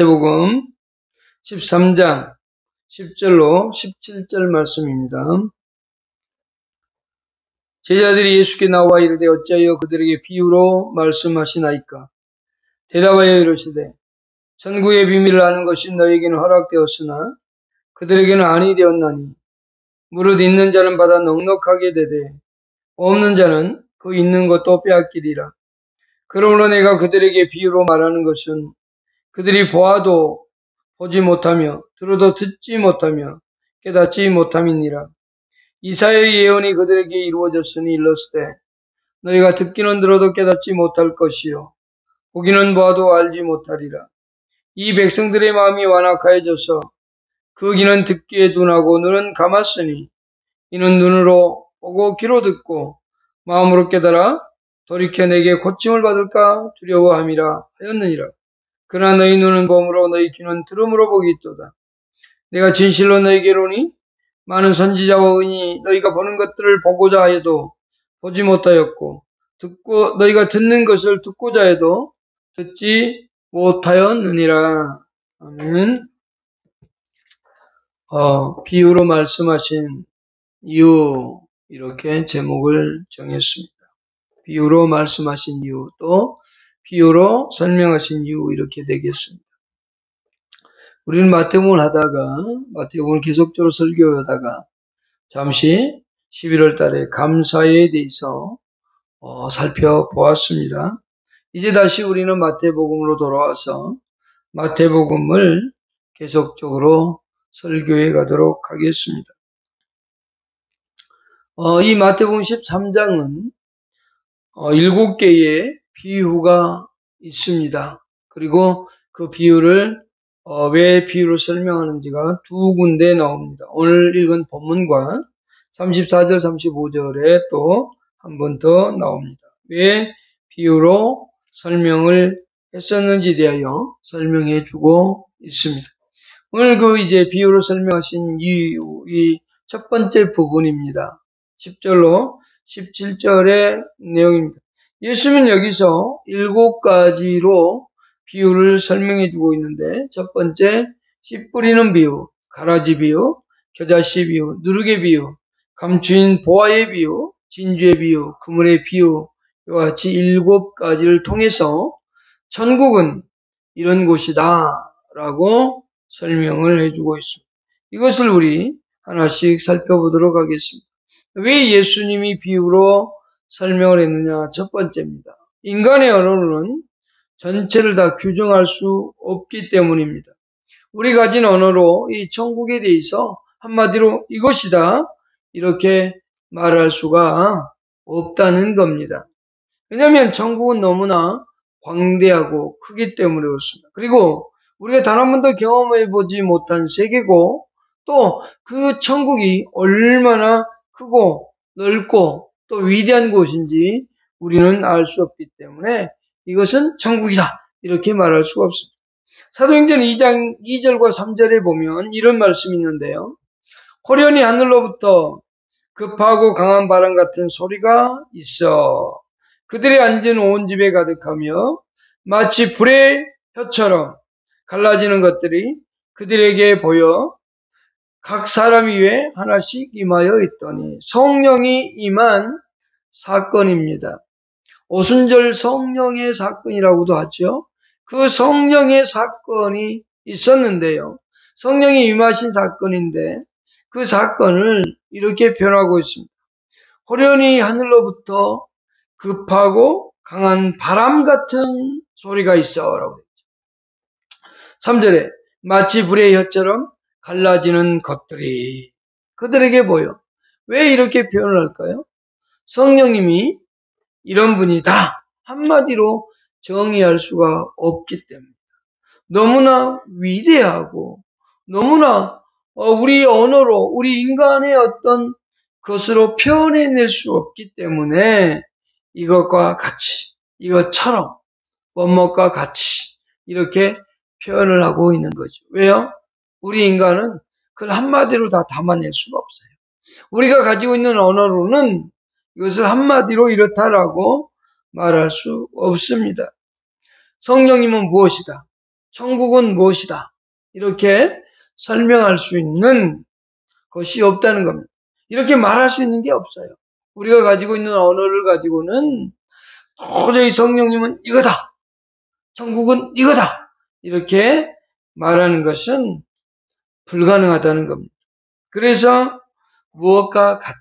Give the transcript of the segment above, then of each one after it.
마태복음 13장 10절로 17절 말씀입니다. 제자들이 예수께 나와 이르되 어찌하여 그들에게 비유로 말씀하시나이까? 대답하여 이르시되 천국의 비밀을 아는 것이 너희에게는 허락되었으나 그들에게는 아니 되었나니 무릇 있는 자는 받아 넉넉하게 되되 없는 자는 그 있는 것도 빼앗기리라. 그러므로 내가 그들에게 비유로 말하는 것은 그들이 보아도 보지 못하며 들어도 듣지 못하며 깨닫지 못함이니라. 이사야의 예언이 그들에게 이루어졌으니 일렀으되 너희가 듣기는 들어도 깨닫지 못할 것이요 보기는 보아도 알지 못하리라. 이 백성들의 마음이 완악하여져서 그 귀는 듣기에 둔하고 눈은 감았으니 이는 눈으로 보고 귀로 듣고 마음으로 깨달아 돌이켜 내게 고침을 받을까 두려워함이라 하였느니라. 그러나 너희 눈은 봄으로 너희 귀는 들음으로 복이 있도다. 내가 진실로 너희에게 이르노니 많은 선지자와 의인이 너희가 보는 것들을 보고자 해도 보지 못하였고 듣고 너희가 듣는 것을 듣고자 해도 듣지 못하였느니라. 아멘. 비유로 말씀하신 이유, 이렇게 제목을 정했습니다. 비유로 말씀하신 이유, 또 비유로 설명하신 이유, 이렇게 되겠습니다. 우리는 마태복음을 마태복음을 계속적으로 설교하다가 잠시 11월 달에 감사에 대해서 살펴보았습니다. 이제 다시 우리는 마태복음으로 돌아와서 마태복음을 계속적으로 설교해 가도록 하겠습니다. 이 마태복음 13장은 7개의 비유가 있습니다. 그리고 그 비유를 왜 비유를 설명하는지가 두 군데 나옵니다. 오늘 읽은 본문과 34절, 35절에 또 한 번 더 나옵니다. 왜 비유로 설명을 했었는지에 대하여 설명해 주고 있습니다. 오늘 이제 비유로 설명하신 이유, 이 첫 번째 부분입니다. 10절로 17절의 내용입니다. 예수님은 여기서 7가지로 비유를 설명해 주고 있는데, 첫 번째, 씨 뿌리는 비유, 가라지 비유, 겨자씨 비유, 누룩의 비유, 감추인 보화의 비유, 진주의 비유, 그물의 비유, 이와 같이 7가지를 통해서 천국은 이런 곳이다 라고 설명을 해주고 있습니다. 이것을 우리 하나씩 살펴보도록 하겠습니다. 왜 예수님이 비유로 설명을 했느냐? 첫 번째입니다. 인간의 언어로는 전체를 다 규정할 수 없기 때문입니다. 우리 가진 언어로 이 천국에 대해서 한마디로 이것이다 이렇게 말할 수가 없다는 겁니다. 왜냐하면 천국은 너무나 광대하고 크기 때문에 그렇습니다. 그리고 우리가 단 한 번도 경험해보지 못한 세계고, 또 그 천국이 얼마나 크고 넓고 또 위대한 곳인지 우리는 알 수 없기 때문에 이것은 천국이다 이렇게 말할 수가 없습니다. 사도행전 2장 2절과 3절에 보면 이런 말씀이 있는데요. 호련히 하늘로부터 급하고 강한 바람 같은 소리가 있어 그들이 앉은 온 집에 가득하며 마치 불의 혀처럼 갈라지는 것들이 그들에게 보여 각 사람 위에 하나씩 임하여 있더니 성령이 임한 사건입니다. 오순절 성령의 사건이라고도 하죠. 그 성령의 사건이 있었는데요. 성령이 임하신 사건인데 그 사건을 이렇게 표현하고 있습니다. 호련히 하늘로부터 급하고 강한 바람 같은 소리가 있어 라고 했죠. 3절에 마치 불의 혀처럼 갈라지는 것들이 그들에게 보여. 왜 이렇게 표현을 할까요? 성령님이 이런 분이다 한마디로 정의할 수가 없기 때문입니다. 너무나 위대하고 너무나 우리 언어로 우리 인간의 어떤 것으로 표현해낼 수 없기 때문에 이것과 같이, 이것처럼, 뭐뭐과 같이 이렇게 표현을 하고 있는 거죠. 왜요? 우리 인간은 그걸 한마디로 다 담아낼 수가 없어요. 우리가 가지고 있는 언어로는 이것을 한마디로 이렇다라고 말할 수 없습니다. 성령님은 무엇이다? 천국은 무엇이다. 이렇게 설명할 수 있는 것이 없다는 겁니다. 이렇게 말할 수 있는 게 없어요. 우리가 가지고 있는 언어를 가지고는 도저히 성령님은 이거다. 천국은 이거다. 이렇게 말하는 것은 불가능하다는 겁니다. 그래서 무엇과 같다.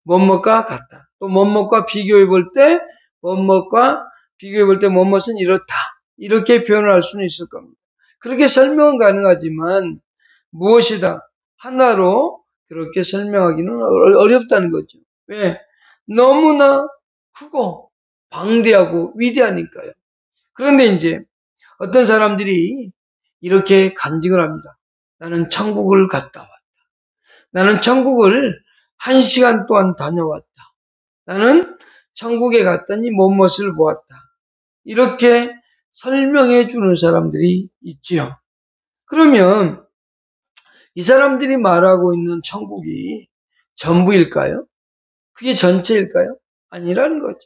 뭐뭐과 같다. 또 뭐뭐과 비교해 볼 때 뭐뭐과 비교해 볼 때 뭐뭐는 이렇다. 이렇게 표현을 할 수는 있을 겁니다. 그렇게 설명은 가능하지만 무엇이다. 하나로 그렇게 설명하기는 어렵다는 거죠. 왜? 너무나 크고 방대하고 위대하니까요. 그런데 이제 어떤 사람들이 이렇게 간증을 합니다. 나는 천국을 갔다 왔다. 나는 천국을 1시간 동안 다녀왔다. 나는 천국에 갔더니 무엇을 보았다. 이렇게 설명해 주는 사람들이 있지요. 그러면 이 사람들이 말하고 있는 천국이 전부일까요? 그게 전체일까요? 아니라는 거죠.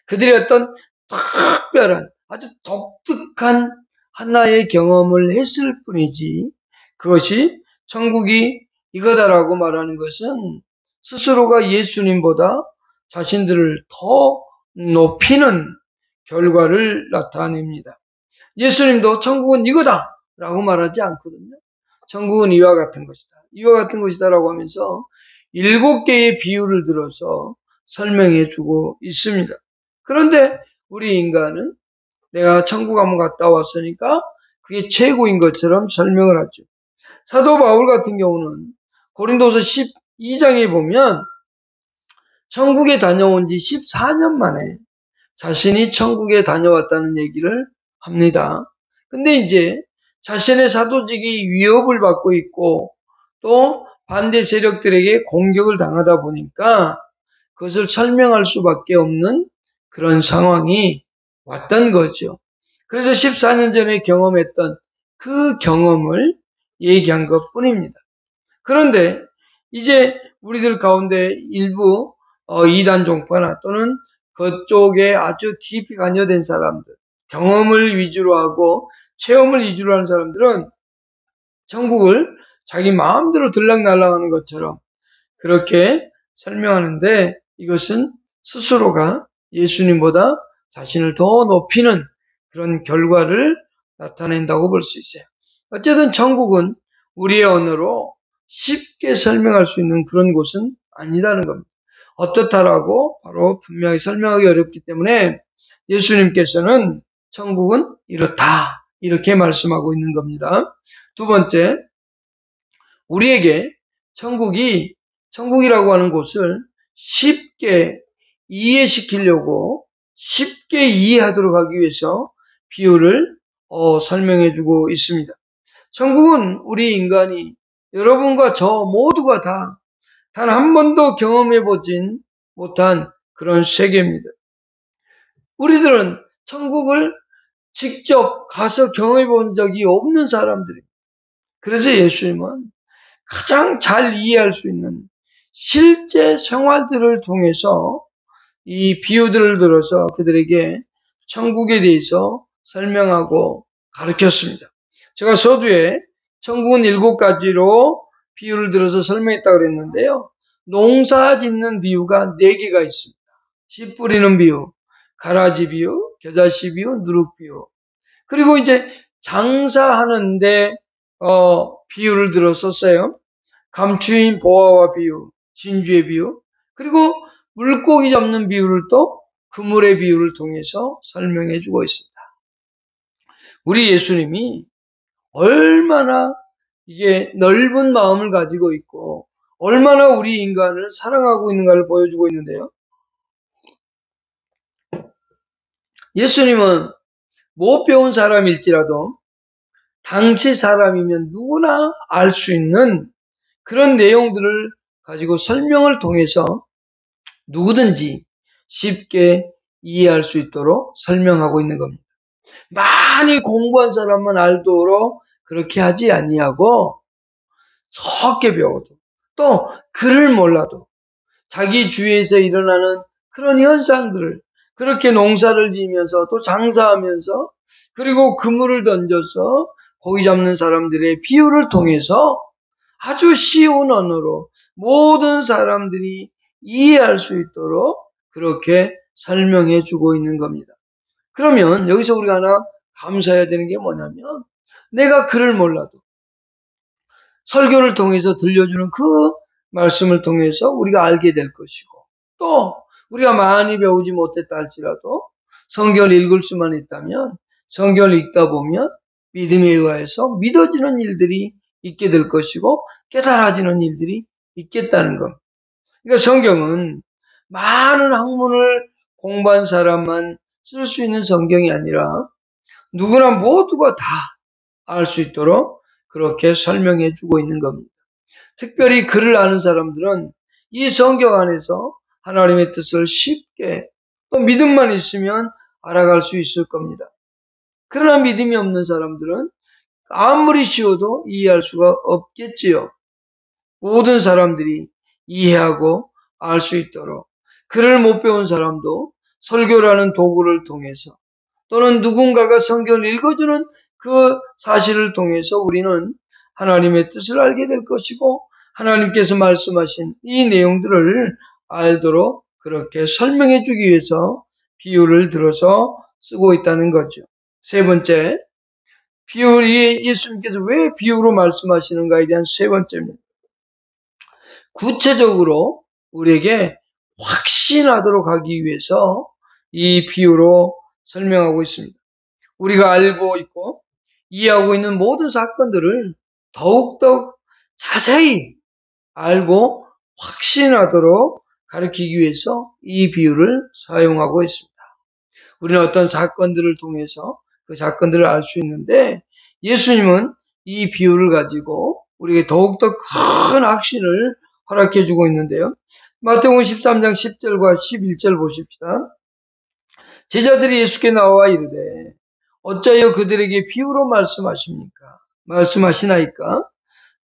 그들이 어떤 특별한 아주 독특한 하나의 경험을 했을 뿐이지 그것이 천국이 이거다라고 말하는 것은 스스로가 예수님보다 자신들을 더 높이는 결과를 나타냅니다. 예수님도 천국은 이거다 라고 말하지 않거든요. 천국은 이와 같은 것이다. 이와 같은 것이다 라고 하면서 7개의 비유를 들어서 설명해 주고 있습니다. 그런데 우리 인간은 내가 천국 한번 갔다 왔으니까 그게 최고인 것처럼 설명을 하죠. 사도 바울 같은 경우는 고린도서 12장에 보면 천국에 다녀온 지 14년 만에 자신이 천국에 다녀왔다는 얘기를 합니다. 근데 이제 자신의 사도직이 위협을 받고 있고 또 반대 세력들에게 공격을 당하다 보니까 그것을 설명할 수밖에 없는 그런 상황이 왔던 거죠. 그래서 14년 전에 경험했던 그 경험을 얘기한 것 뿐입니다. 그런데 이제 우리들 가운데 일부 이단 종파나 또는 그쪽에 아주 깊이 관여된 사람들, 경험을 위주로 하고 체험을 위주로 하는 사람들은 천국을 자기 마음대로 들락날락하는 것처럼 그렇게 설명하는데 이것은 스스로가 예수님보다 자신을 더 높이는 그런 결과를 나타낸다고 볼 수 있어요. 어쨌든 천국은 우리의 언어로 쉽게 설명할 수 있는 그런 곳은 아니다는 겁니다. 어떻다라고 바로 분명히 설명하기 어렵기 때문에 예수님께서는 천국은 이렇다 이렇게 말씀하고 있는 겁니다. 두 번째, 우리에게 천국이라고 하는 곳을 쉽게 이해시키려고 쉽게 이해하도록 하기 위해서 비유를 설명해 주고 있습니다. 천국은 우리 인간이 여러분과 저 모두가 다 단 한 번도 경험해 보진 못한 그런 세계입니다. 우리들은 천국을 직접 가서 경험해 본 적이 없는 사람들입니다. 그래서 예수님은 가장 잘 이해할 수 있는 실제 생활들을 통해서 이 비유들을 들어서 그들에게 천국에 대해서 설명하고 가르쳤습니다. 제가 서두에 천국은 7가지로 비유를 들어서 설명했다고 그랬는데요. 농사 짓는 비유가 4개가 있습니다. 씨 뿌리는 비유, 가라지 비유, 겨자씨 비유, 누룩 비유. 그리고 이제 장사하는데 비유를 들어 썼어요. 감추인 보화와 비유, 진주의 비유, 그리고 물고기 잡는 비유를 또 그물의 비유를 통해서 설명해 주고 있습니다. 우리 예수님이 얼마나 이게 넓은 마음을 가지고 있고 얼마나 우리 인간을 사랑하고 있는가를 보여주고 있는데요. 예수님은 못 배운 사람일지라도 당시 사람이면 누구나 알 수 있는 그런 내용들을 가지고 설명을 통해서 누구든지 쉽게 이해할 수 있도록 설명하고 있는 겁니다. 많이 공부한 사람만 알도록 그렇게 하지 아니하고 적게 배워도 또 글을 몰라도 자기 주위에서 일어나는 그런 현상들을 그렇게 농사를 지으면서 또 장사하면서 그리고 그물을 던져서 고기 잡는 사람들의 비유를 통해서 아주 쉬운 언어로 모든 사람들이 이해할 수 있도록 그렇게 설명해 주고 있는 겁니다. 그러면 여기서 우리가 하나 감사해야 되는 게 뭐냐면, 내가 글을 몰라도 설교를 통해서 들려주는 그 말씀을 통해서 우리가 알게 될 것이고, 또 우리가 많이 배우지 못했다 할지라도 성경을 읽을 수만 있다면 성경을 읽다 보면 믿음에 의해서 믿어지는 일들이 있게 될 것이고 깨달아지는 일들이 있겠다는 겁니다. 그러니까 성경은 많은 학문을 공부한 사람만 쓸 수 있는 성경이 아니라 누구나 모두가 다 알 수 있도록 그렇게 설명해 주고 있는 겁니다. 특별히 글을 아는 사람들은 이 성경 안에서 하나님의 뜻을 쉽게, 또 믿음만 있으면 알아갈 수 있을 겁니다. 그러나 믿음이 없는 사람들은 아무리 쉬워도 이해할 수가 없겠지요. 모든 사람들이 이해하고 알 수 있도록 글을 못 배운 사람도 설교라는 도구를 통해서, 또는 누군가가 성경을 읽어주는 그 사실을 통해서 우리는 하나님의 뜻을 알게 될 것이고 하나님께서 말씀하신 이 내용들을 알도록 그렇게 설명해 주기 위해서 비유를 들어서 쓰고 있다는 거죠. 세 번째, 비유이 예수님께서 왜 비유로 말씀하시는가에 대한 세 번째입니다. 구체적으로 우리에게 확신하도록 하기 위해서 이 비유로 설명하고 있습니다. 우리가 알고 있고 이해하고 있는 모든 사건들을 더욱더 자세히 알고 확신하도록 가르치기 위해서 이 비유를 사용하고 있습니다. 우리는 어떤 사건들을 통해서 그 사건들을 알 수 있는데, 예수님은 이 비유를 가지고 우리에게 더욱더 큰 확신을 허락해 주고 있는데요. 마태복음 13장 10절과 11절 보십시다. 제자들이 예수께 나와 이르되 어찌하여 그들에게 비유로 말씀하시나이까?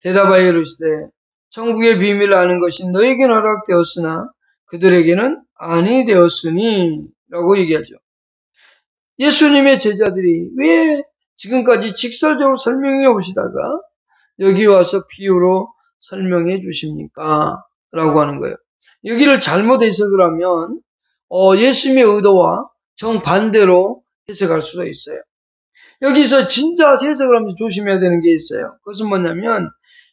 대답하여 이르시되 천국의 비밀을 아는 것이 너에게는 허락되었으나 그들에게는 아니 되었으니 라고 얘기하죠. 예수님의 제자들이 왜 지금까지 직설적으로 설명해 오시다가 여기 와서 비유로 설명해 주십니까? 라고 하는 거예요. 여기를 잘못 해석을 하면 예수님의 의도와 정반대로 해석할 수도 있어요. 여기서 진짜 해석을 하면서 조심해야 되는 게 있어요. 그것은 뭐냐면,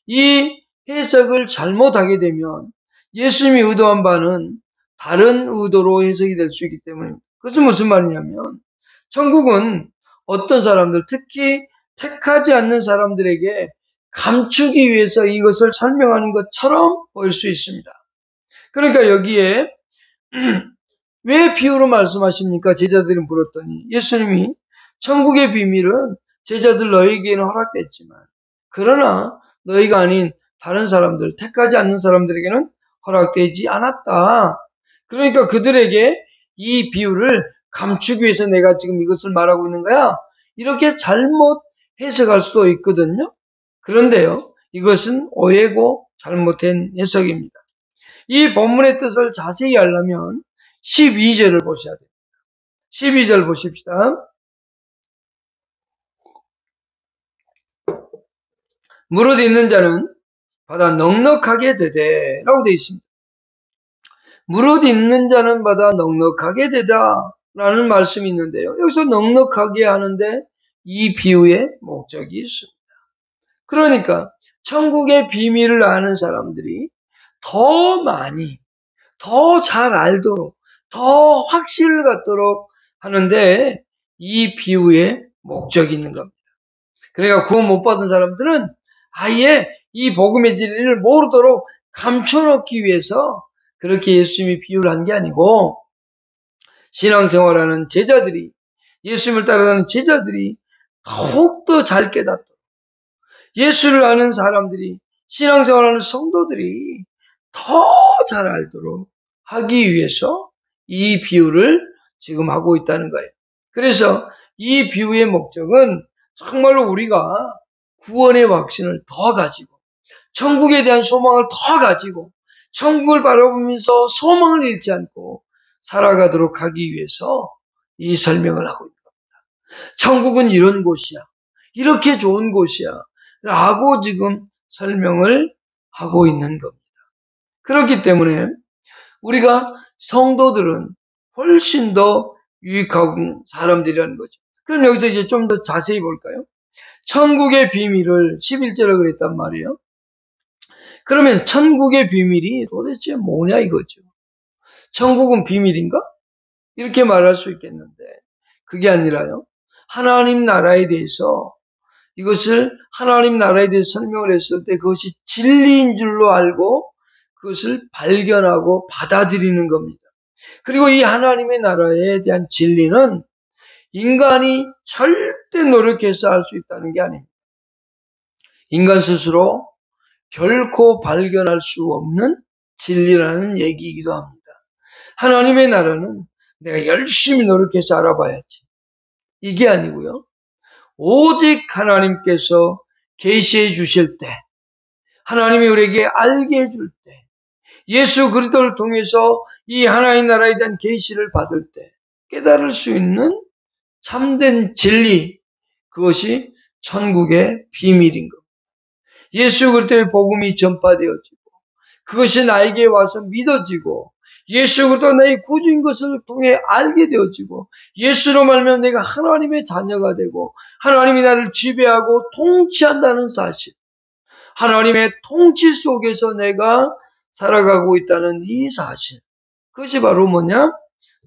이 해석을 잘못하게 되면 예수님이 의도한 바는 다른 의도로 해석이 될 수 있기 때문입니다. 그것은 무슨 말이냐면, 천국은 어떤 사람들, 특히 택하지 않는 사람들에게 감추기 위해서 이것을 설명하는 것처럼 보일 수 있습니다. 그러니까 여기에 왜 비유로 말씀하십니까? 제자들이 물었더니 예수님이 천국의 비밀은 제자들 너희에게는 허락됐지만 그러나 너희가 아닌 다른 사람들, 택하지 않는 사람들에게는 허락되지 않았다. 그러니까 그들에게 이 비유를 감추기 위해서 내가 지금 이것을 말하고 있는 거야. 이렇게 잘못 해석할 수도 있거든요. 그런데요, 이것은 오해고 잘못된 해석입니다. 이 본문의 뜻을 자세히 알려면 12절을 보셔야 돼요. 12절 보십시다. 무릇 있는 자는 받아 넉넉하게 되되 라고 되어 있습니다. 무릇 있는 자는 받아 넉넉하게 되다 라는 말씀이 있는데요. 여기서 넉넉하게 하는데 이 비유의 목적이 있습니다. 그러니까 천국의 비밀을 아는 사람들이 더 많이, 더 잘 알도록, 더 확신을 갖도록 하는데 이 비유의 목적이 있는 겁니다. 그러니까 구원 못 받은 사람들은 아예 이 복음의 진리를 모르도록 감춰놓기 위해서 그렇게 예수님이 비유를 한 게 아니고, 신앙생활하는 제자들이, 예수님을 따라가는 제자들이 더욱더 잘 깨닫도록, 예수를 아는 사람들이, 신앙생활하는 성도들이 더 잘 알도록 하기 위해서 이 비유를 지금 하고 있다는 거예요. 그래서 이 비유의 목적은 정말로 우리가 구원의 확신을 더 가지고, 천국에 대한 소망을 더 가지고, 천국을 바라보면서 소망을 잃지 않고 살아가도록 하기 위해서 이 설명을 하고 있는 겁니다. 천국은 이런 곳이야. 이렇게 좋은 곳이야. 라고 지금 설명을 하고 있는 겁니다. 그렇기 때문에 우리가 성도들은 훨씬 더 유익한 사람들이라는 거죠. 그럼 여기서 이제 좀 더 자세히 볼까요? 천국의 비밀을 11절에 그랬단 말이에요. 그러면 천국의 비밀이 도대체 뭐냐 이거죠. 천국은 비밀인가? 이렇게 말할 수 있겠는데 그게 아니라요. 하나님 나라에 대해서 이것을 하나님 나라에 대해서 설명을 했을 때 그것이 진리인 줄로 알고 그것을 발견하고 받아들이는 겁니다. 그리고 이 하나님의 나라에 대한 진리는 인간이 절대 노력해서 알 수 있다는 게 아닙니다. 인간 스스로 결코 발견할 수 없는 진리라는 얘기이기도 합니다. 하나님의 나라는 내가 열심히 노력해서 알아봐야지. 이게 아니고요. 오직 하나님께서 계시해 주실 때, 하나님이 우리에게 알게 해줄 때, 예수 그리스도를 통해서 이 하나님 나라에 대한 계시를 받을 때 깨달을 수 있는 참된 진리, 그것이 천국의 비밀인 겁니다. 예수 그리스도의 복음이 전파되어지고 그것이 나에게 와서 믿어지고 예수 그리스도 나의 구주인 것을 통해 알게 되어지고 예수로 말하면 내가 하나님의 자녀가 되고 하나님이 나를 지배하고 통치한다는 사실, 하나님의 통치 속에서 내가 살아가고 있다는 이 사실, 그것이 바로 뭐냐?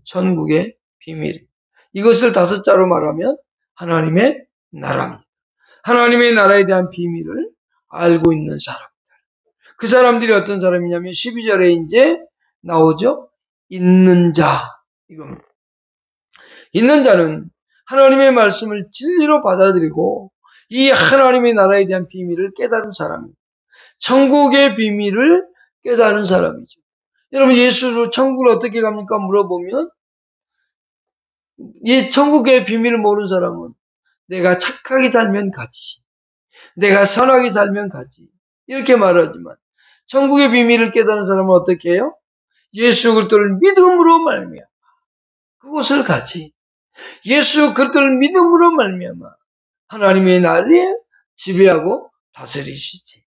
천국의 비밀. 이것을 다섯 자로 말하면 하나님의 나라입니다. 하나님의 나라에 대한 비밀을 알고 있는 사람. 그 사람들이 어떤 사람이냐면 12절에 이제 나오죠. 있는 자. 이겁니다. 있는 자는 하나님의 말씀을 진리로 받아들이고 이 하나님의 나라에 대한 비밀을 깨달은 사람입니다. 천국의 비밀을 깨달은 사람이죠. 여러분 예수로 천국을 어떻게 갑니까? 물어보면 이 천국의 비밀을 모르는 사람은 내가 착하게 살면 가지, 내가 선하게 살면 가지 이렇게 말하지만 천국의 비밀을 깨달은 사람은 어떻게 해요? 예수 그리스도를 믿음으로 말미암아 그곳을 가지. 예수 그리스도를 믿음으로 말미암아 하나님의 나라에 지배하고 다스리시지.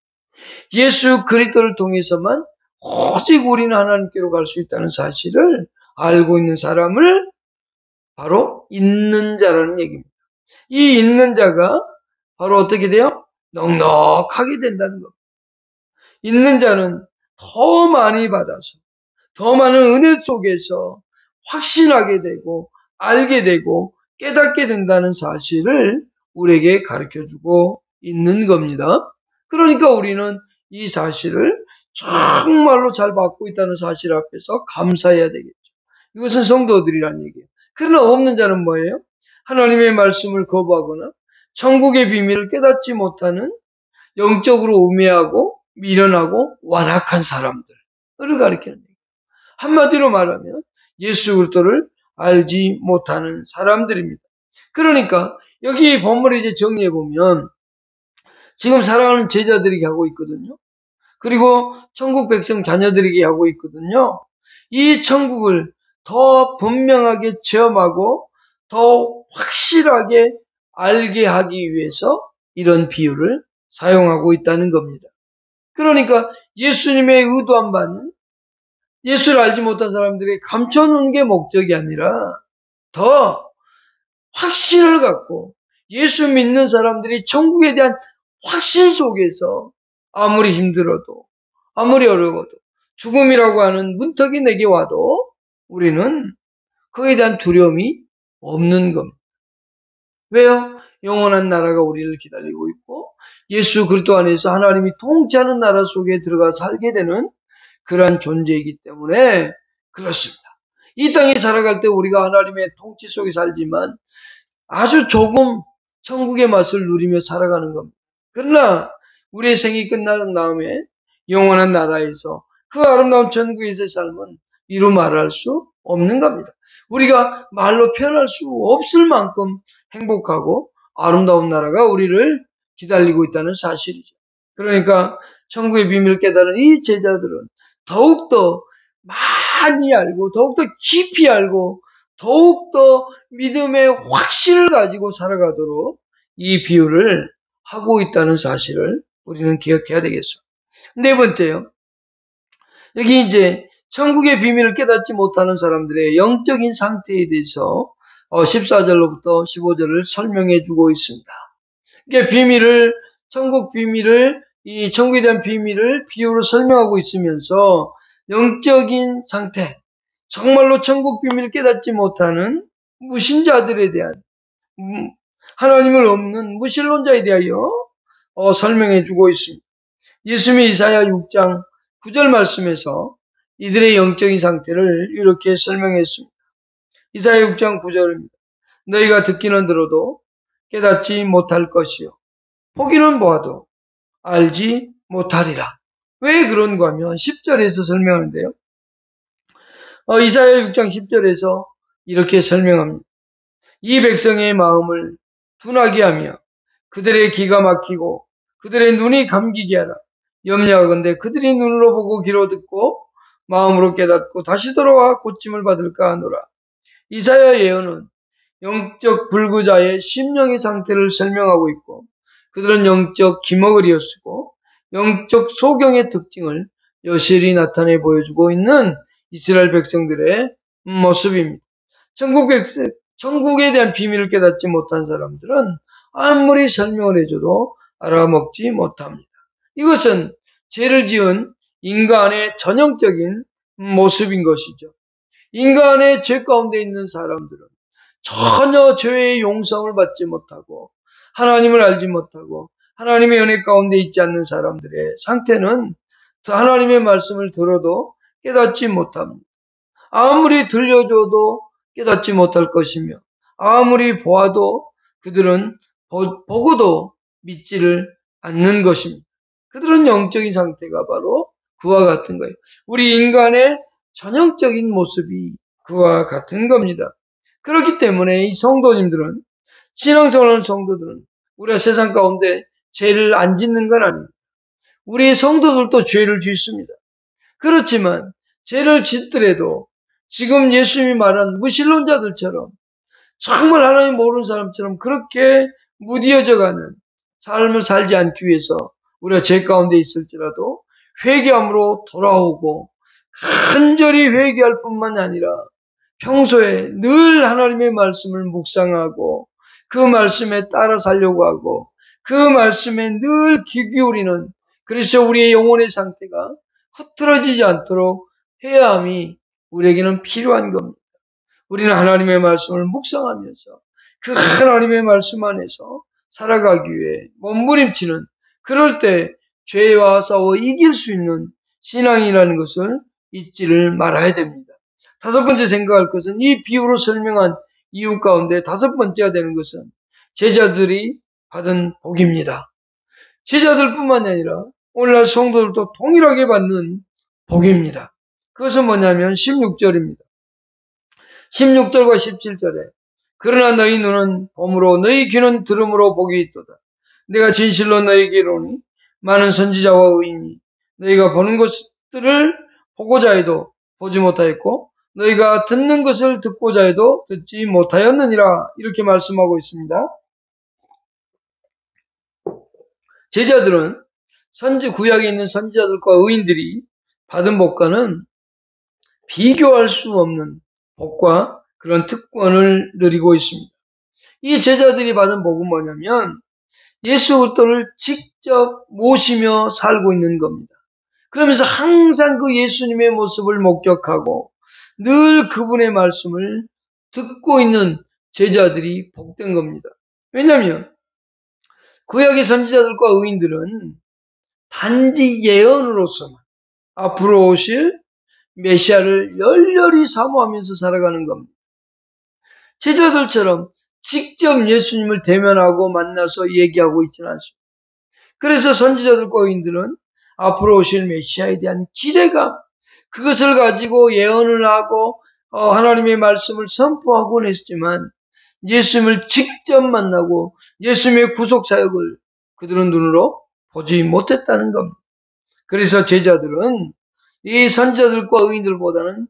예수 그리스도를 통해서만 오직 우리는 하나님께로 갈 수 있다는 사실을 알고 있는 사람을 바로 있는 자라는 얘기입니다. 이 있는 자가 바로 어떻게 돼요? 넉넉하게 된다는 겁니다. 있는 자는 더 많이 받아서 더 많은 은혜 속에서 확신하게 되고 알게 되고 깨닫게 된다는 사실을 우리에게 가르쳐주고 있는 겁니다. 그러니까 우리는 이 사실을 정말로 잘 받고 있다는 사실 앞에서 감사해야 되겠죠. 이것은 성도들이란 얘기예요. 그러나 없는 자는 뭐예요? 하나님의 말씀을 거부하거나 천국의 비밀을 깨닫지 못하는 영적으로 우매하고 미련하고 완악한 사람들을 가리키는 얘기예요. 한마디로 말하면 예수 그리스도를 알지 못하는 사람들입니다. 그러니까 여기 본문을 이제 정리해 보면 지금 사랑하는 제자들에게 하고 있거든요. 그리고 천국 백성 자녀들에게 하고 있거든요. 이 천국을 더 분명하게 체험하고 더 확실하게 알게 하기 위해서 이런 비유를 사용하고 있다는 겁니다. 그러니까 예수님의 의도한 바는 예수를 알지 못한 사람들이 감춰놓은 게 목적이 아니라 더 확신을 갖고 예수 믿는 사람들이 천국에 대한 확신 속에서 아무리 힘들어도 아무리 어려워도 죽음이라고 하는 문턱이 내게 와도 우리는 그에 대한 두려움이 없는 겁니다. 왜요? 영원한 나라가 우리를 기다리고 있고 예수 그리스도 안에서 하나님이 통치하는 나라 속에 들어가 살게 되는 그러한 존재이기 때문에 그렇습니다. 이 땅에 살아갈 때 우리가 하나님의 통치 속에 살지만 아주 조금 천국의 맛을 누리며 살아가는 겁니다. 그러나 우리의 생이 끝난 다음에 영원한 나라에서 그 아름다운 천국에서의 삶은 이루 말할 수 없는 겁니다. 우리가 말로 표현할 수 없을 만큼 행복하고 아름다운 나라가 우리를 기다리고 있다는 사실이죠. 그러니까 천국의 비밀을 깨달은 이 제자들은 더욱더 많이 알고 더욱더 깊이 알고 더욱더 믿음의 확신을 가지고 살아가도록 이 비유를 하고 있다는 사실을 우리는 기억해야 되겠습니다. 네 번째요. 여기 이제 천국의 비밀을 깨닫지 못하는 사람들의 영적인 상태에 대해서 14절로부터 15절을 설명해 주고 있습니다. 이게 천국 비밀을, 이 천국에 대한 비밀을 비유로 설명하고 있으면서 영적인 상태, 정말로 천국 비밀을 깨닫지 못하는 무신자들에 대한, 하나님을 없는 무신론자에 대하여 설명해 주고 있습니다. 예수님이 이사야 6장 9절 말씀에서 이들의 영적인 상태를 이렇게 설명했습니다. 이사야 6장 9절입니다. 너희가 듣기는 들어도 깨닫지 못할 것이요 보기는 보아도 알지 못하리라. 왜 그런가 하면 10절에서 설명하는데요. 이사야 6장 10절에서 이렇게 설명합니다. 이 백성의 마음을 둔하게 하며 그들의 귀가 막히고 그들의 눈이 감기게 하라. 염려하건대 그들이 눈으로 보고 귀로 듣고 마음으로 깨닫고 다시 돌아와 고침을 받을까 하노라. 이사야 예언은 영적 불구자의 심령의 상태를 설명하고 있고 그들은 영적 기머거리를 쓰고 영적 소경의 특징을 여실히 나타내 보여주고 있는 이스라엘 백성들의 모습입니다. 천국에 대한 비밀을 깨닫지 못한 사람들은 아무리 설명을 해줘도 알아먹지 못합니다. 이것은 죄를 지은 인간의 전형적인 모습인 것이죠. 인간의 죄 가운데 있는 사람들은 전혀 죄의 용서를 받지 못하고 하나님을 알지 못하고 하나님의 은혜 가운데 있지 않는 사람들의 상태는 하나님의 말씀을 들어도 깨닫지 못합니다. 아무리 들려줘도 깨닫지 못할 것이며 아무리 보아도 그들은 보고도 믿지를 않는 것입니다. 그들은 영적인 상태가 바로 그와 같은 거예요. 우리 인간의 전형적인 모습이 그와 같은 겁니다. 그렇기 때문에 이 성도님들은, 신앙생활하는 성도들은 우리가 세상 가운데 죄를 안 짓는 건 아닙니다. 우리 성도들도 죄를 짓습니다. 그렇지만 죄를 짓더라도 지금 예수님이 말한 무신론자들처럼 정말 하나님 모르는 사람처럼 그렇게 무디어져가는 삶을 살지 않기 위해서 우리가 죄 가운데 있을지라도 회개함으로 돌아오고 간절히 회개할 뿐만 아니라 평소에 늘 하나님의 말씀을 묵상하고 그 말씀에 따라 살려고 하고 그 말씀에 늘 귀 기울이는, 그래서 우리의 영혼의 상태가 흐트러지지 않도록 해야 함이 우리에게는 필요한 겁니다. 우리는 하나님의 말씀을 묵상하면서 그 하나님의 말씀 안에서 살아가기 위해 몸부림치는, 그럴 때 죄와 싸워 이길 수 있는 신앙이라는 것을 잊지를 말아야 됩니다. 다섯 번째 생각할 것은, 이 비유로 설명한 이유 가운데 다섯 번째가 되는 것은 제자들이 받은 복입니다. 제자들뿐만 아니라 오늘날 성도들도 동일하게 받는 복입니다. 그것은 뭐냐면 16절입니다. 16절과 17절에 그러나 너희 눈은 봄으로 너희 귀는 들음으로 복이 있도다. 내가 진실로 너희에게 이르노니 많은 선지자와 의인이 너희가 보는 것들을 보고자 해도 보지 못하였고 너희가 듣는 것을 듣고자 해도 듣지 못하였느니라. 이렇게 말씀하고 있습니다. 제자들은 구약에 있는 선지자들과 의인들이 받은 복과는 비교할 수 없는 복과 그런 특권을 누리고 있습니다. 이 제자들이 받은 복은 뭐냐면 예수 그리스도를 직접 모시며 살고 있는 겁니다. 그러면서 항상 그 예수님의 모습을 목격하고 늘 그분의 말씀을 듣고 있는 제자들이 복된 겁니다. 왜냐하면 구약의 선지자들과 의인들은 단지 예언으로서만 앞으로 오실 메시아를 열렬히 사모하면서 살아가는 겁니다. 제자들처럼 직접 예수님을 대면하고 만나서 얘기하고 있지는 않습니다. 그래서 선지자들과 의인들은 앞으로 오실 메시아에 대한 기대감, 그것을 가지고 예언을 하고 하나님의 말씀을 선포하곤 했지만 예수님을 직접 만나고 예수님의 구속사역을 그들은 눈으로 보지 못했다는 겁니다. 그래서 제자들은 이 선지자들과 의인들보다는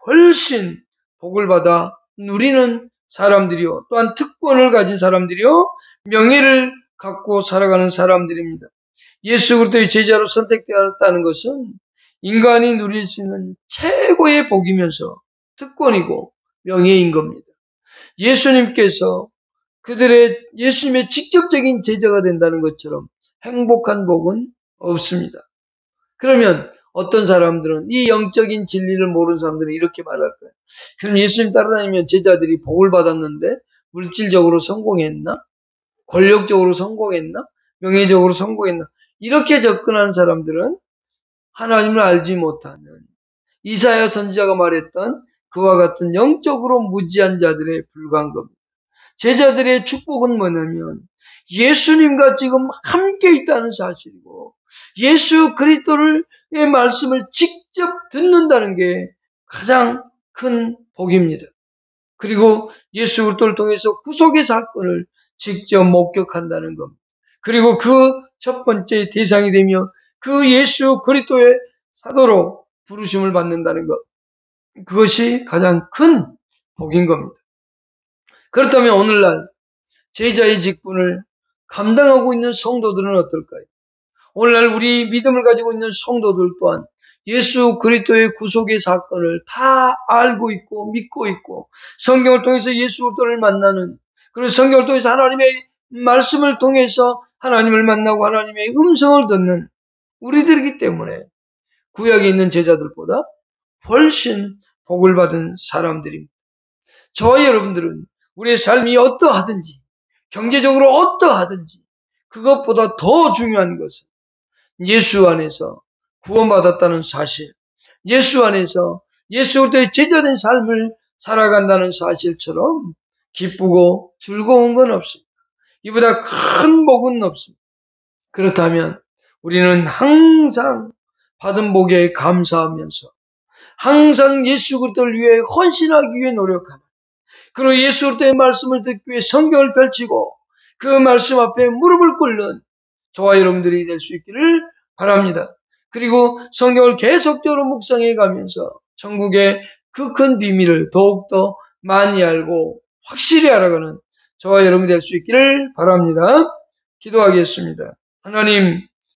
훨씬 복을 받아 누리는 사람들이요. 또한 특권을 가진 사람들이요. 명예를 갖고 살아가는 사람들입니다. 예수 그리스도의 제자로 선택되었다는 것은 인간이 누릴 수 있는 최고의 복이면서 특권이고 명예인 겁니다. 예수님께서 예수님의 직접적인 제자가 된다는 것처럼 행복한 복은 없습니다. 그러면 어떤 사람들은 이 영적인 진리를 모르는 사람들은 이렇게 말할 거예요. 그럼 예수님 따라다니면 제자들이 복을 받았는데 물질적으로 성공했나? 권력적으로 성공했나? 명예적으로 성공했나? 이렇게 접근하는 사람들은 하나님을 알지 못하는 이사야 선지자가 말했던 그와 같은 영적으로 무지한 자들에 불과한 겁니다. 제자들의 축복은 뭐냐면 예수님과 지금 함께 있다는 사실이고 예수 그리스도의 말씀을 직접 듣는다는 게 가장 큰 복입니다. 그리고 예수 그리스도를 통해서 구속의 사건을 직접 목격한다는 겁니다. 그리고 그 첫 번째 대상이 되며 그 예수 그리스도의 사도로 부르심을 받는다는 것. 그것이 가장 큰 복인 겁니다. 그렇다면 오늘날 제자의 직분을 감당하고 있는 성도들은 어떨까요? 오늘날 우리 믿음을 가지고 있는 성도들 또한 예수 그리스도의 구속의 사건을 다 알고 있고 믿고 있고 성경을 통해서 예수 그리스도를 만나는 그리고 성경을 통해서 하나님의 말씀을 통해서 하나님을 만나고 하나님의 음성을 듣는 우리들이기 때문에 구약에 있는 제자들보다 훨씬 복을 받은 사람들입니다. 저와 여러분들은 우리의 삶이 어떠하든지 경제적으로 어떠하든지 그것보다 더 중요한 것은 예수 안에서 구원받았다는 사실, 예수 안에서 예수 그리스도의 제자된 삶을 살아간다는 사실처럼 기쁘고 즐거운 건 없습니다. 이보다 큰 복은 없습니다. 그렇다면 우리는 항상 받은 복에 감사하면서 항상 예수 그리스도를 위해 헌신하기 위해 노력하는 그리고 예수 그리스도의 말씀을 듣기 위해 성경을 펼치고 그 말씀 앞에 무릎을 꿇는 저와 여러분들이 될 수 있기를 바랍니다. 그리고 성경을 계속적으로 묵상해 가면서 천국의 그 큰 비밀을 더욱더 많이 알고 확실히 알아가는 저와 여러분이 될 수 있기를 바랍니다. 기도하겠습니다. 하나님,